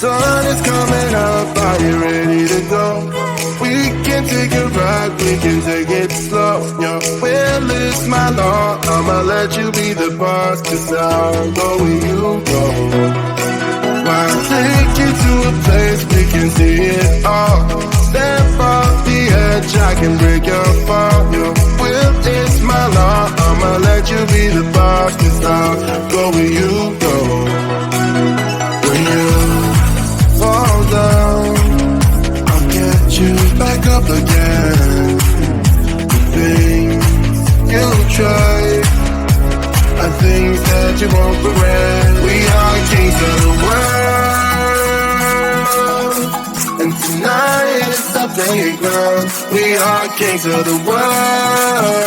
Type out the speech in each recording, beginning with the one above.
sun is coming up, are you ready to go? We can take a ride, we can take it slow. Your will is my law, I'ma let you be the boss, 'cause I'll go where you go. I'll take you to a place we can see it all. Step off the edge, I can break your fall. Your will is my law, I'ma let you be the boss, 'cause I'll go where you go. When you fall down, I'll get you back up again. The things you try are things that you won't regret. We are kings of the world, and tonight is our playground. We are kings of the world,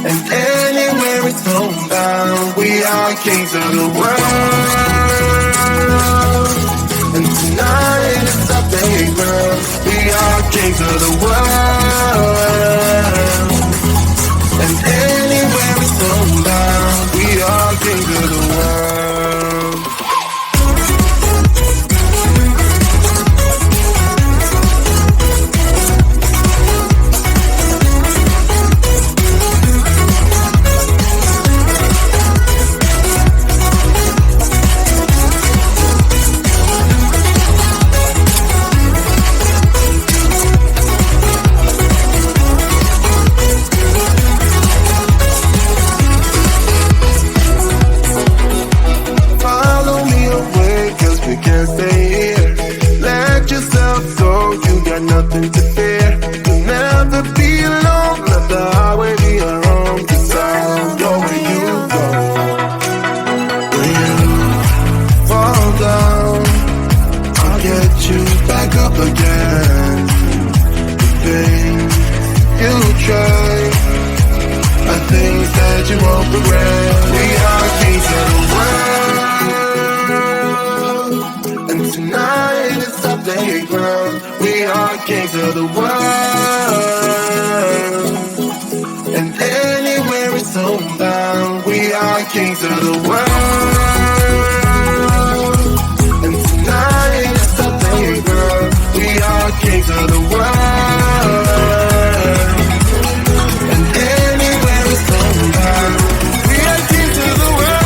and anywhere it's homebound. We are kings of the world, and tonight is our playground. We are kings of the world, and anywhere it's homebound. We are kings of the world. Nothing to fear. You'll never be alone. Let the highway be your home, 'cause I'll go where you go. When you fall down, I'll get you back up again. The things you try are things that you won't regret. We are kings of the world, and tonight is our playground. We are kings of the world, and anywhere it's homebound. We are kings of the world, and tonight is the playground. We are kings of the world, and anywhere it's homebound. We are kings of the world.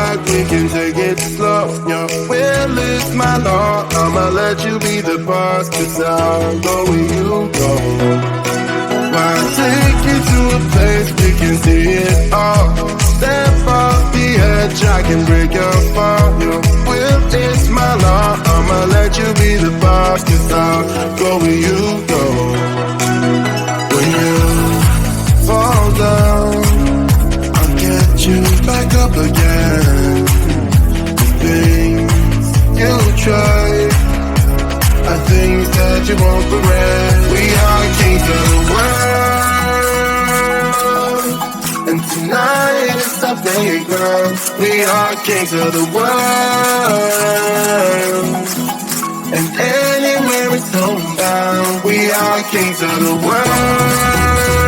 ride, we can take it slow. Yeah, well, it's my law, I'ma let you be the boss, 'cause I'll go where you go. I'll take you to a place we can see it all. Step off the edge, I can break your fall. Yeah, well, it's my law, I'ma let you be the boss, 'cause I'll go where you go. When you fall down, I'll get you back up again. The things you try are things that you won't regret. We are kings of the world, and tonight is our playground. We are kings of the world, and anywhere it's homebound. We are kings of the world,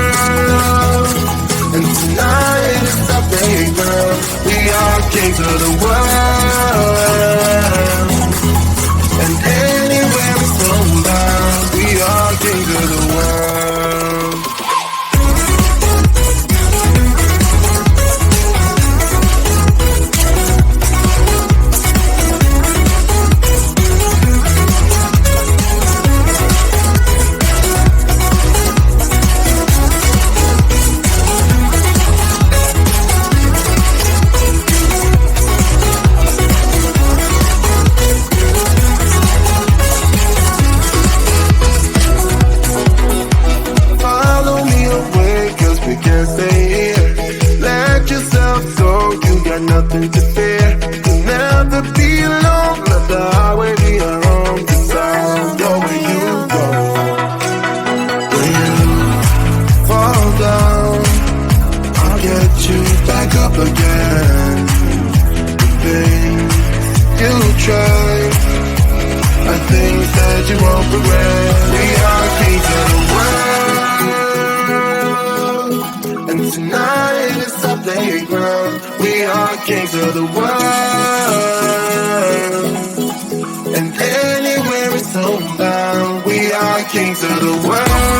and tonight is our playground. We are kings of the world, and anywhere it's homebound. We are kings of the world. Nothing to fear, you'll never be alone. Let the highway be our home, 'cause I'll go where you go. When you fall down, I'll get you back up again. The things you try are things that you won't regret. We are kings of the world, and tonight is our playground. We are kings of the world, and anywhere it's homebound. We are kings of the world.